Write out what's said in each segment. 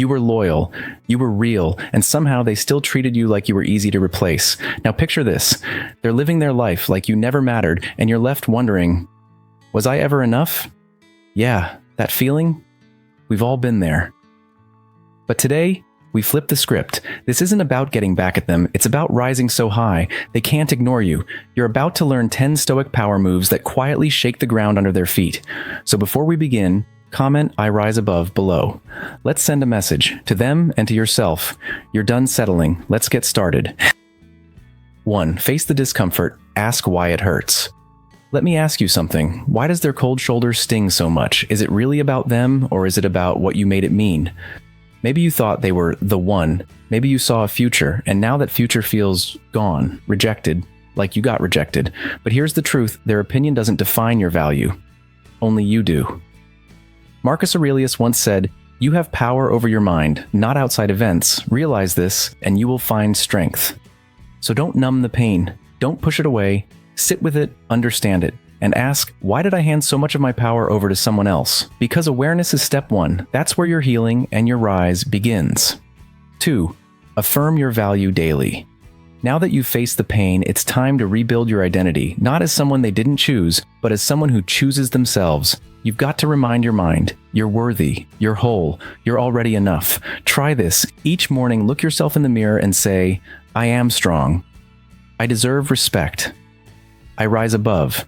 You were loyal, you were real, and somehow they still treated you like you were easy to replace. Now picture this. They're living their life like you never mattered, and you're left wondering, was I ever enough? Yeah, that feeling? We've all been there. But today, we flip the script. This isn't about getting back at them, it's about rising so high, they can't ignore you. You're about to learn 10 Stoic power moves that quietly shake the ground under their feet. So before we begin, comment "I rise above" below. Let's send a message to them and to yourself. You're done settling. Let's get started. 1. Face the discomfort. Ask why it hurts. Let me ask you something. Why does their cold shoulder sting so much? Is it really about them, or is it about what you made it mean? Maybe you thought they were the one. Maybe you saw a future, and now that future feels gone, rejected, like you got rejected. But here's the truth. Their opinion doesn't define your value. Only you do. Marcus Aurelius once said, "You have power over your mind, not outside events. Realize this, and you will find strength." So don't numb the pain. Don't push it away. Sit with it, understand it, and ask, why did I hand so much of my power over to someone else? Because awareness is step 1. That's where your healing and your rise begins. 2. Affirm your value daily. Now that you've faced the pain, it's time to rebuild your identity, not as someone they didn't choose, but as someone who chooses themselves. You've got to remind your mind, you're worthy, you're whole, you're already enough. Try this. Each morning, look yourself in the mirror and say, I am strong. I deserve respect. I rise above.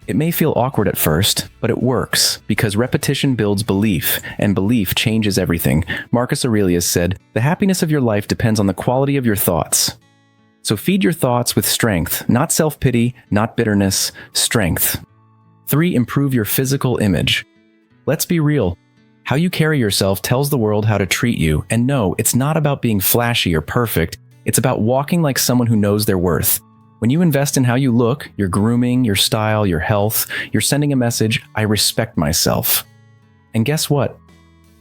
It may feel awkward at first, but it works, because repetition builds belief, and belief changes everything. Marcus Aurelius said, "The happiness of your life depends on the quality of your thoughts." So feed your thoughts with strength, not self-pity, not bitterness, strength. 3. Improve your physical image. Let's be real. How you carry yourself tells the world how to treat you, and no, it's not about being flashy or perfect. It's about walking like someone who knows their worth. When you invest in how you look, your grooming, your style, your health, you're sending a message, I respect myself. And guess what?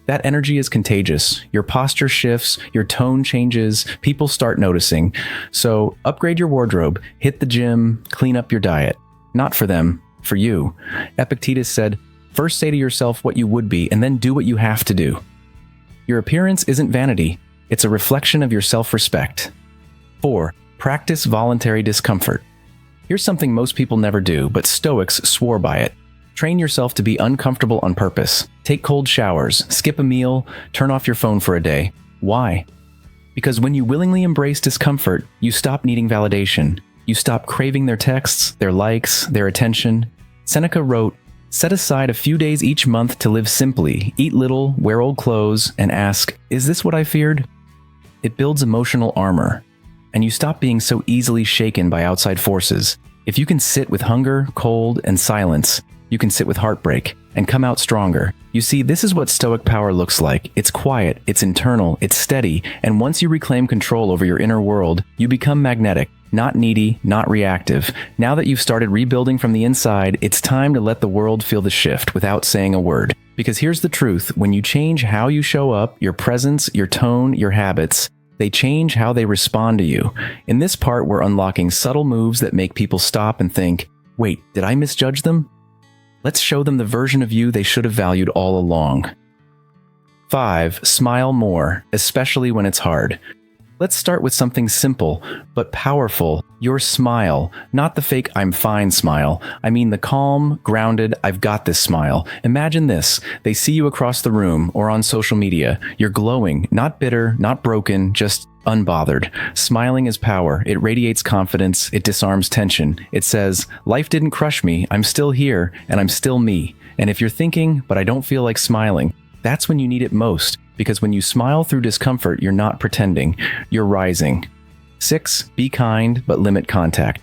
That energy is contagious. Your posture shifts, your tone changes, people start noticing. So upgrade your wardrobe, hit the gym, clean up your diet. Not for them, for you. Epictetus said, first say to yourself what you would be, and then do what you have to do. Your appearance isn't vanity. It's a reflection of your self-respect. 4. Practice voluntary discomfort. Here's something most people never do, but Stoics swore by it. Train yourself to be uncomfortable on purpose. Take cold showers, skip a meal, turn off your phone for a day. Why? Because when you willingly embrace discomfort, you stop needing validation. You stop craving their texts, their likes, their attention. Seneca wrote, set aside a few days each month to live simply, eat little, wear old clothes, and ask, is this what I feared? It builds emotional armor. And you stop being so easily shaken by outside forces. If you can sit with hunger, cold, and silence, you can sit with heartbreak and come out stronger. You see, this is what Stoic power looks like. It's quiet, it's internal, it's steady, and once you reclaim control over your inner world, you become magnetic, not needy, not reactive. Now that you've started rebuilding from the inside, it's time to let the world feel the shift without saying a word. Because here's the truth, when you change how you show up, your presence, your tone, your habits, they change how they respond to you. In this part, we're unlocking subtle moves that make people stop and think, wait, did I misjudge them? Let's show them the version of you they should have valued all along. 5. Smile more, especially when it's hard. Let's start with something simple, but powerful. Your smile, not the fake I'm fine smile. I mean the calm, grounded, I've got this smile. Imagine this. They see you across the room or on social media. You're glowing, not bitter, not broken, just unbothered. Smiling is power. It radiates confidence. It disarms tension. It says, life didn't crush me. I'm still here, and I'm still me. And if you're thinking, but I don't feel like smiling, that's when you need it most. Because when you smile through discomfort, you're not pretending, you're rising. 6. Be kind, but limit contact.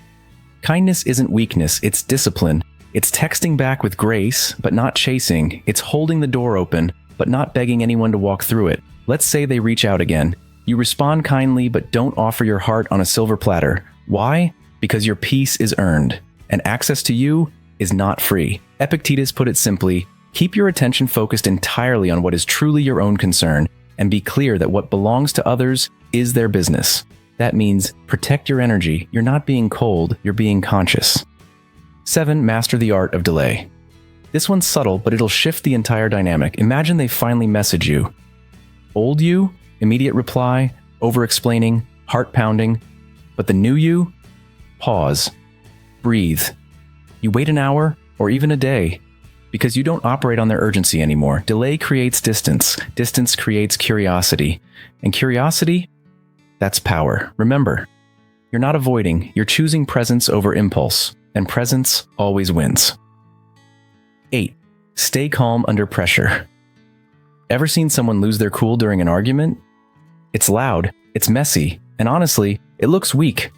Kindness isn't weakness, it's discipline. It's texting back with grace, but not chasing. It's holding the door open, but not begging anyone to walk through it. Let's say they reach out again. You respond kindly, but don't offer your heart on a silver platter. Why? Because your peace is earned, and access to you is not free. Epictetus put it simply, keep your attention focused entirely on what is truly your own concern, and be clear that what belongs to others is their business. That means protect your energy. You're not being cold, you're being conscious. 7. Master the art of delay. This one's subtle, but it'll shift the entire dynamic. Imagine they finally message you. Old you, immediate reply, over-explaining, heart-pounding. But the new you? Pause. Breathe. You wait an hour or even a day because you don't operate on their urgency anymore. Delay creates distance. Distance creates curiosity. And curiosity? That's power. Remember, you're not avoiding, you're choosing presence over impulse. And presence always wins. 8. Stay calm under pressure. Ever seen someone lose their cool during an argument? It's loud, it's messy, and honestly, it looks weak.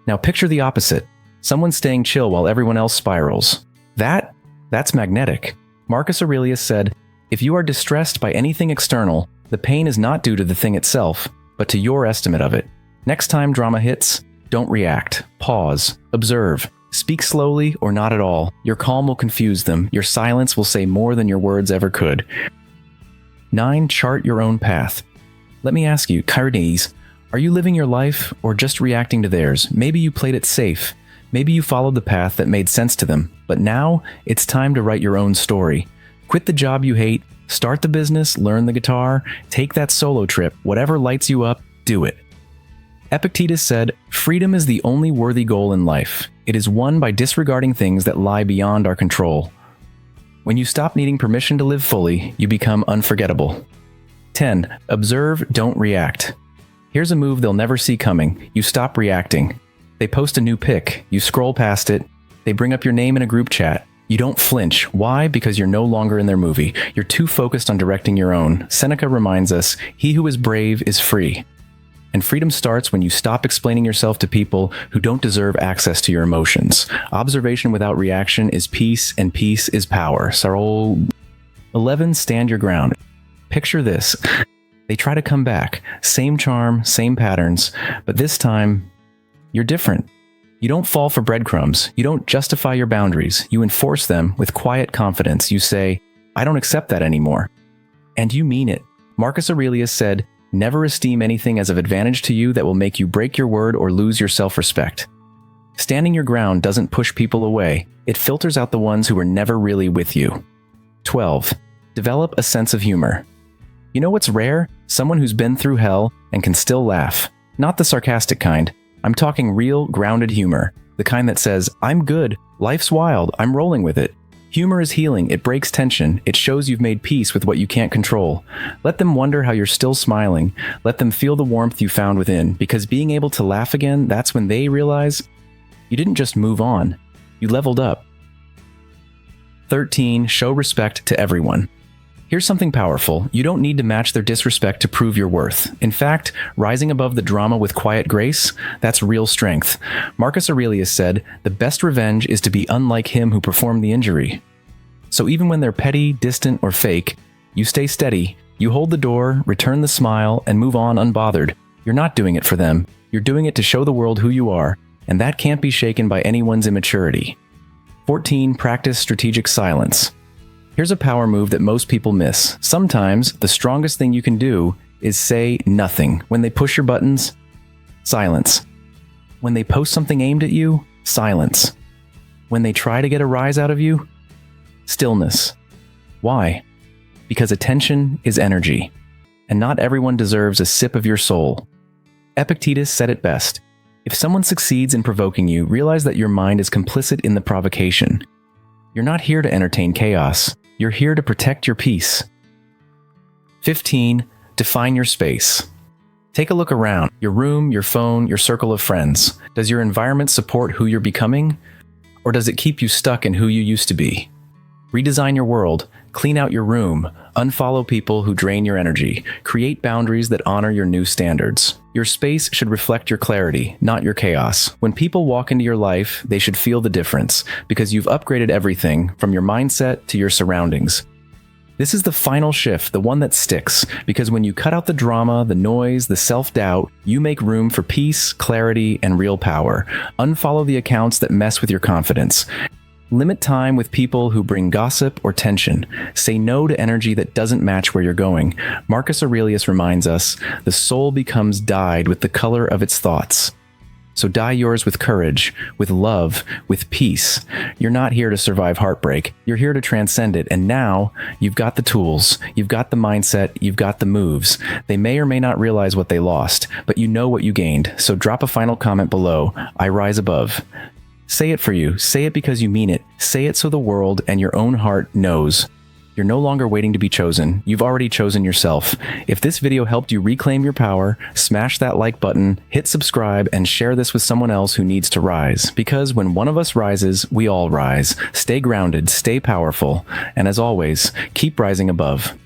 Now picture the opposite. Someone staying chill while everyone else spirals. That's magnetic. Marcus Aurelius said, "If you are distressed by anything external, the pain is not due to the thing itself, but to your estimate of it." Next time drama hits, don't react. Pause. Observe. Speak slowly or not at all. Your calm will confuse them. Your silence will say more than your words ever could. 9. Chart your own path. Let me ask you, Chirodes, are you living your life or just reacting to theirs? Maybe you played it safe. Maybe you followed the path that made sense to them. But now, it's time to write your own story. Quit the job you hate, start the business, learn the guitar, take that solo trip, whatever lights you up, do it. Epictetus said, "Freedom is the only worthy goal in life. It is won by disregarding things that lie beyond our control." When you stop needing permission to live fully, you become unforgettable. 10. Observe, don't react. Here's a move they'll never see coming. You stop reacting. They post a new pic. You scroll past it. They bring up your name in a group chat. You don't flinch. Why? Because you're no longer in their movie. You're too focused on directing your own. Seneca reminds us, "He who is brave is free." And freedom starts when you stop explaining yourself to people who don't deserve access to your emotions. Observation without reaction is peace, and peace is power. 11. Stand your ground. Picture this. They try to come back. Same charm, same patterns, but this time, you're different. You don't fall for breadcrumbs. You don't justify your boundaries. You enforce them with quiet confidence. You say, "I don't accept that anymore." And you mean it. Marcus Aurelius said, "Never esteem anything as of advantage to you that will make you break your word or lose your self-respect." Standing your ground doesn't push people away. It filters out the ones who were never really with you. 12. Develop a sense of humor. You know what's rare? Someone who's been through hell and can still laugh. Not the sarcastic kind. I'm talking real, grounded humor. The kind that says, "I'm good. Life's wild. I'm rolling with it." Humor is healing. It breaks tension. It shows you've made peace with what you can't control. Let them wonder how you're still smiling. Let them feel the warmth you found within, because being able to laugh again, that's when they realize you didn't just move on. You leveled up. 13. Show respect to everyone. Here's something powerful. You don't need to match their disrespect to prove your worth. In fact, rising above the drama with quiet grace, that's real strength. Marcus Aurelius said, "The best revenge is to be unlike him who performed the injury." So even when they're petty, distant, or fake, you stay steady, you hold the door, return the smile, and move on unbothered. You're not doing it for them. You're doing it to show the world who you are, and that can't be shaken by anyone's immaturity. 14. Practice strategic silence. Here's a power move that most people miss. Sometimes, the strongest thing you can do is say nothing. When they push your buttons, silence. When they post something aimed at you, silence. When they try to get a rise out of you, stillness. Why? Because attention is energy, and not everyone deserves a sip of your soul. Epictetus said it best. If someone succeeds in provoking you, realize that your mind is complicit in the provocation. You're not here to entertain chaos. You're here to protect your peace. 15. Define your space. Take a look around. Your room, your phone, your circle of friends. Does your environment support who you're becoming? Or does it keep you stuck in who you used to be? Redesign your world. Clean out your room. Unfollow people who drain your energy. Create boundaries that honor your new standards. Your space should reflect your clarity, not your chaos. When people walk into your life, they should feel the difference, because you've upgraded everything from your mindset to your surroundings. This is the final shift, the one that sticks, because when you cut out the drama, the noise, the self-doubt, you make room for peace, clarity, and real power. Unfollow the accounts that mess with your confidence. Limit time with people who bring gossip or tension. Say no to energy that doesn't match where you're going. Marcus Aurelius reminds us, the soul becomes dyed with the color of its thoughts. So die yours with courage, with love, with peace. You're not here to survive heartbreak. You're here to transcend it. And now you've got the tools, you've got the mindset, you've got the moves. They may or may not realize what they lost, but you know what you gained. So drop a final comment below. I rise above. Say it for you. Say it because you mean it. Say it so the world and your own heart knows. You're no longer waiting to be chosen. You've already chosen yourself. If this video helped you reclaim your power, smash that like button, hit subscribe, and share this with someone else who needs to rise. Because when one of us rises, we all rise. Stay grounded, stay powerful, and as always, keep rising above.